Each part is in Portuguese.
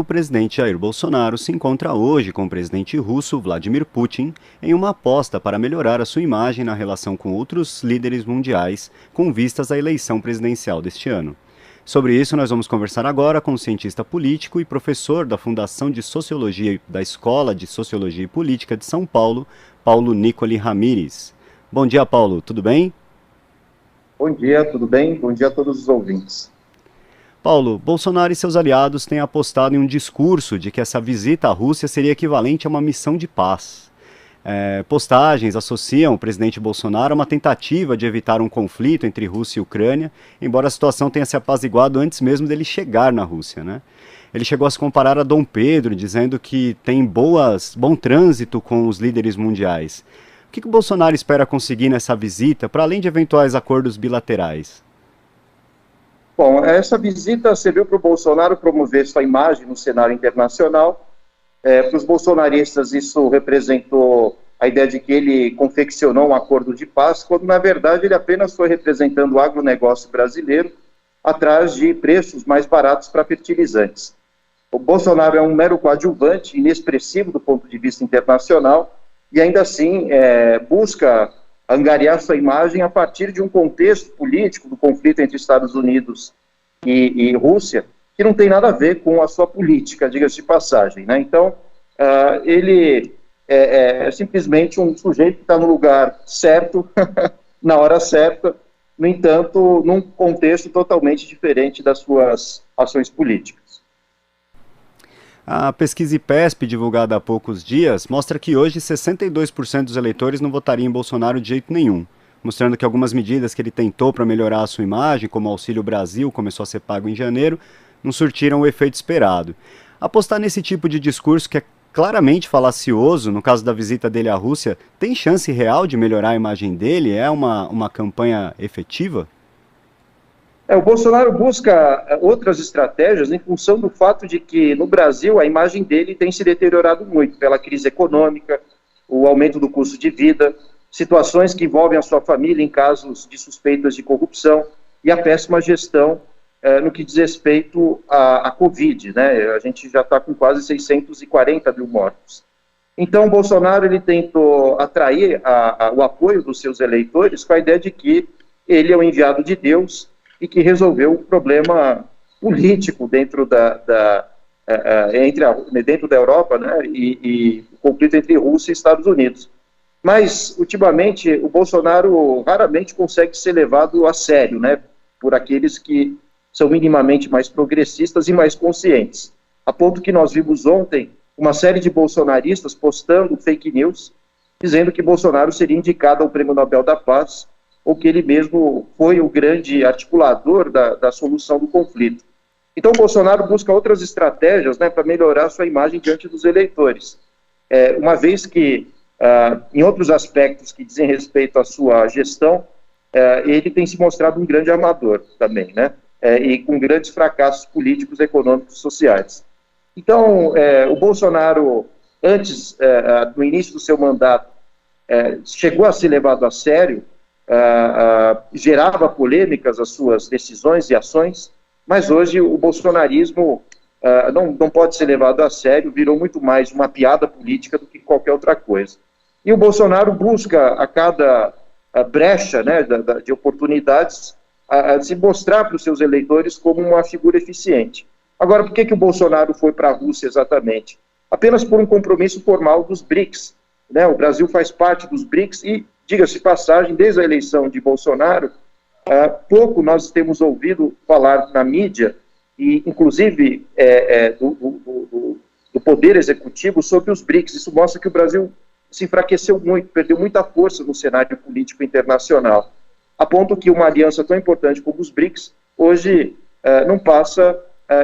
o presidente Jair Bolsonaro se encontra hoje com o presidente russo Vladimir Putin em uma aposta para melhorar a sua imagem na relação com outros líderes mundiais, com vistas à eleição presidencial deste ano. Sobre isso, nós vamos conversar agora com o cientista político e professor da Fundação de Sociologia da Escola de Sociologia e Política de São Paulo, Paulo Nicoli Ramires. Bom dia, Paulo, tudo bem? Bom dia, tudo bem? Bom dia a todos os ouvintes. Paulo, Bolsonaro e seus aliados têm apostado em um discurso de que essa visita à Rússia seria equivalente a uma missão de paz. Postagens associam o presidente Bolsonaro a uma tentativa de evitar um conflito entre Rússia e Ucrânia, embora a situação tenha se apaziguado antes mesmo dele chegar na Rússia, né? Ele chegou a se comparar a Dom Pedro, dizendo que tem bom trânsito com os líderes mundiais. O que o Bolsonaro espera conseguir nessa visita, para além de eventuais acordos bilaterais? Bom, essa visita serviu para o Bolsonaro promover sua imagem no cenário internacional. Para os bolsonaristas, isso representou a ideia de que ele confeccionou um acordo de paz, quando, na verdade, ele apenas foi representando o agronegócio brasileiro atrás de preços mais baratos para fertilizantes. O Bolsonaro é um mero coadjuvante, inexpressivo do ponto de vista internacional, e ainda assim busca angariar sua imagem a partir de um contexto político do conflito entre Estados Unidos e Rússia, que não tem nada a ver com a sua política, diga-se de passagem, né? Então, ele é simplesmente um sujeito que está no lugar certo, na hora certa, no entanto, num contexto totalmente diferente das suas ações políticas. A pesquisa IPESP, divulgada há poucos dias, mostra que hoje 62% dos eleitores não votariam em Bolsonaro de jeito nenhum, mostrando que algumas medidas que ele tentou para melhorar a sua imagem, como o Auxílio Brasil, começou a ser pago em janeiro, não surtiram o efeito esperado. Apostar nesse tipo de discurso, que é claramente falacioso, no caso da visita dele à Rússia, tem chance real de melhorar a imagem dele? É uma campanha efetiva? O Bolsonaro busca outras estratégias em função do fato de que, no Brasil, a imagem dele tem se deteriorado muito pela crise econômica, o aumento do custo de vida, situações que envolvem a sua família em casos de suspeitas de corrupção e a péssima gestão no que diz respeito à Covid, né? A gente já está com quase 640 mil mortos. Então, o Bolsonaro ele tentou atrair o apoio dos seus eleitores com a ideia de que ele é o enviado de Deus e que resolveu o problema político dentro da Europa, né, e o conflito entre Rússia e Estados Unidos. Mas, ultimamente, o Bolsonaro raramente consegue ser levado a sério, né, por aqueles que são minimamente mais progressistas e mais conscientes. A ponto que nós vimos ontem uma série de bolsonaristas postando fake news, dizendo que Bolsonaro seria indicado ao Prêmio Nobel da Paz, ou que ele mesmo foi o grande articulador da solução do conflito. Então, o Bolsonaro busca outras estratégias, né, para melhorar sua imagem diante dos eleitores. Uma vez que, em outros aspectos que dizem respeito à sua gestão, ele tem se mostrado um grande amador também, né, e com grandes fracassos políticos, econômicos e sociais. Então, o Bolsonaro, antes, no início do seu mandato, chegou a ser levado a sério, gerava polêmicas as suas decisões e ações, mas hoje o bolsonarismo não pode ser levado a sério, virou muito mais uma piada política do que qualquer outra coisa. E o Bolsonaro busca a cada brecha, né, de oportunidades se mostrar para os seus eleitores como uma figura eficiente. Agora, por que o Bolsonaro foi para a Rússia exatamente? Apenas por um compromisso formal dos BRICS, né? O Brasil faz parte dos BRICS e, diga-se de passagem, desde a eleição de Bolsonaro, pouco nós temos ouvido falar na mídia, e inclusive do Poder Executivo, sobre os BRICS. Isso mostra que o Brasil se enfraqueceu muito, perdeu muita força no cenário político internacional, a ponto que uma aliança tão importante como os BRICS, hoje não passa,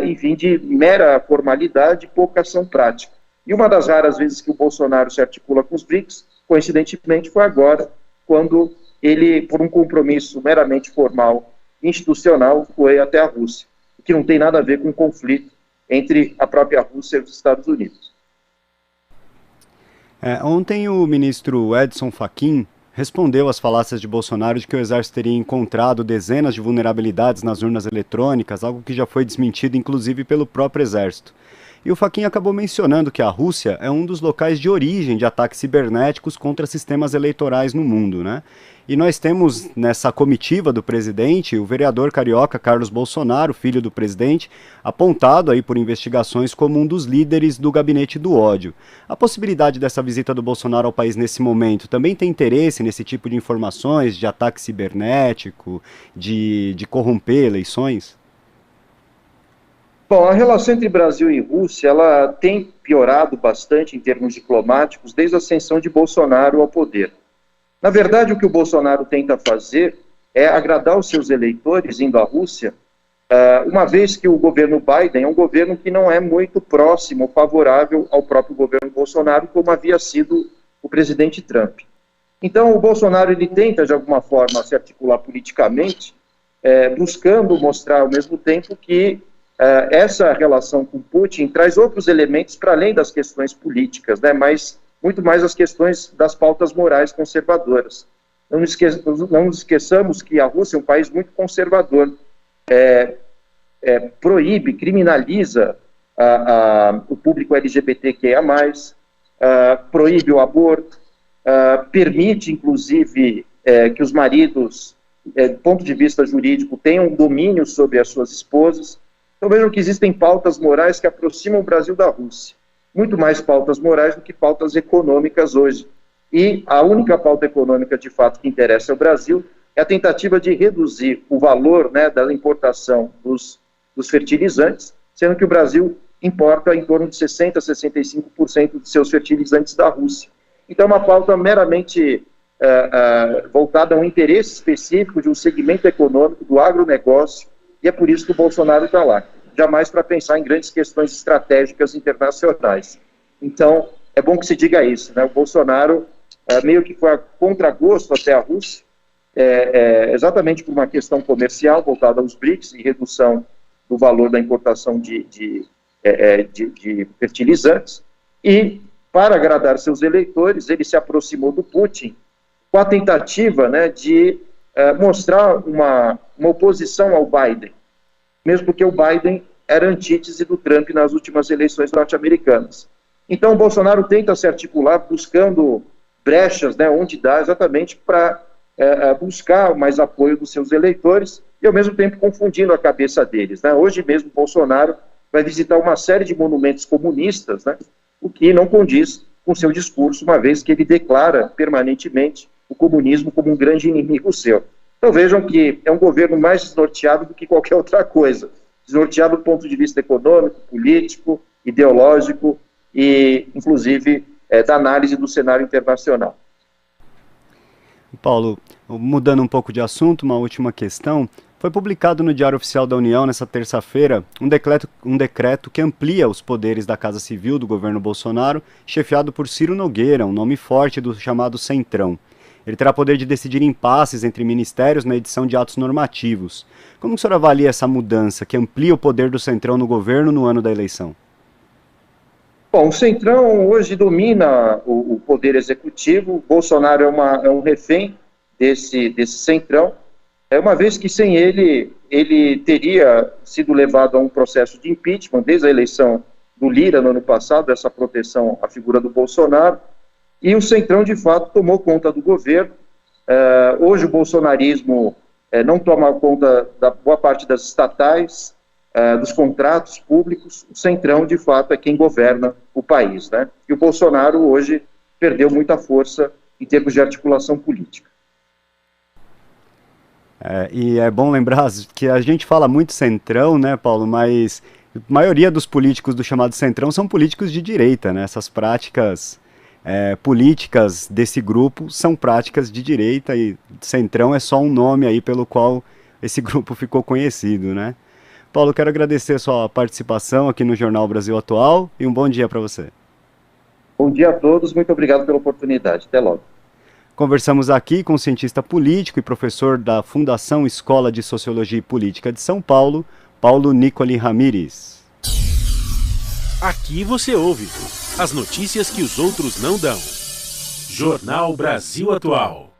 enfim, de mera formalidade e pouca ação prática. E uma das raras vezes que o Bolsonaro se articula com os BRICS, coincidentemente, foi agora, quando ele, por um compromisso meramente formal e institucional, foi até a Rússia, o que não tem nada a ver com o conflito entre a própria Rússia e os Estados Unidos. Ontem o ministro Edson Fachin respondeu às falácias de Bolsonaro de que o Exército teria encontrado dezenas de vulnerabilidades nas urnas eletrônicas, algo que já foi desmentido inclusive pelo próprio Exército. E o Fachin acabou mencionando que a Rússia é um dos locais de origem de ataques cibernéticos contra sistemas eleitorais no mundo, né? E nós temos nessa comitiva do presidente o vereador carioca Carlos Bolsonaro, filho do presidente, apontado aí por investigações como um dos líderes do gabinete do ódio. A possibilidade dessa visita do Bolsonaro ao país nesse momento também tem interesse nesse tipo de informações, de ataque cibernético, de corromper eleições? Bom, a relação entre Brasil e Rússia, ela tem piorado bastante em termos diplomáticos desde a ascensão de Bolsonaro ao poder. Na verdade, o que o Bolsonaro tenta fazer é agradar os seus eleitores indo à Rússia, uma vez que o governo Biden é um governo que não é muito próximo, favorável ao próprio governo Bolsonaro, como havia sido o presidente Trump. Então, o Bolsonaro ele tenta, de alguma forma, se articular politicamente, buscando mostrar, ao mesmo tempo, que essa relação com Putin traz outros elementos para além das questões políticas, né, mas muito mais as questões das pautas morais conservadoras. Não nos esqueçamos que a Rússia é um país muito conservador, proíbe, criminaliza o público LGBTQIA+, proíbe o aborto, permite, inclusive, que os maridos, do ponto de vista jurídico, tenham domínio sobre as suas esposas. Então vejam que existem pautas morais que aproximam o Brasil da Rússia. Muito mais pautas morais do que pautas econômicas hoje. E a única pauta econômica, de fato, que interessa ao Brasil é a tentativa de reduzir o valor, né, da importação dos fertilizantes, sendo que o Brasil importa em torno de 60% a 65% de seus fertilizantes da Rússia. Então, é uma pauta meramente voltada a um interesse específico de um segmento econômico, do agronegócio, e é por isso que o Bolsonaro está lá. Jamais para pensar em grandes questões estratégicas internacionais. Então, é bom que se diga isso, né? O Bolsonaro meio que foi a contragosto até a Rússia, exatamente por uma questão comercial voltada aos BRICS e redução do valor da importação de fertilizantes, e, para agradar seus eleitores, ele se aproximou do Putin com a tentativa, né, de mostrar uma oposição ao Biden, mesmo porque o Biden era antítese do Trump nas últimas eleições norte-americanas. Então, o Bolsonaro tenta se articular buscando brechas, né, onde dá, exatamente para buscar mais apoio dos seus eleitores e, ao mesmo tempo, confundindo a cabeça deles, né? Hoje mesmo, Bolsonaro vai visitar uma série de monumentos comunistas, né, o que não condiz com seu discurso, uma vez que ele declara permanentemente o comunismo como um grande inimigo seu. Então vejam que é um governo mais desnorteado do que qualquer outra coisa. Desnorteado do ponto de vista econômico, político, ideológico e, inclusive, da análise do cenário internacional. Paulo, mudando um pouco de assunto, uma última questão. Foi publicado no Diário Oficial da União, nessa terça-feira, um decreto que amplia os poderes da Casa Civil do governo Bolsonaro, chefiado por Ciro Nogueira, um nome forte do chamado Centrão. Ele terá poder de decidir impasses entre ministérios na edição de atos normativos. Como o senhor avalia essa mudança que amplia o poder do Centrão no governo no ano da eleição? Bom, o Centrão hoje domina o poder executivo. Bolsonaro é um refém desse Centrão, uma vez que sem ele teria sido levado a um processo de impeachment desde a eleição do Lira no ano passado, essa proteção à figura do Bolsonaro. E o Centrão, de fato, tomou conta do governo. Hoje o bolsonarismo não toma conta da boa parte das estatais, dos contratos públicos. O Centrão, de fato, é quem governa o país, né? E o Bolsonaro hoje perdeu muita força em termos de articulação política. E é bom lembrar que a gente fala muito Centrão, né, Paulo, mas a maioria dos políticos do chamado Centrão são políticos de direita, né? Essas práticas políticas desse grupo são práticas de direita e Centrão é só um nome aí pelo qual esse grupo ficou conhecido, né? Paulo, quero agradecer a sua participação aqui no Jornal Brasil Atual e um bom dia para você. Bom dia a todos, muito obrigado pela oportunidade. Até logo. Conversamos aqui com o cientista político e professor da Fundação Escola de Sociologia e Política de São Paulo, Paulo Nicoli Ramires. Aqui você ouve as notícias que os outros não dão. Jornal Brasil Atual.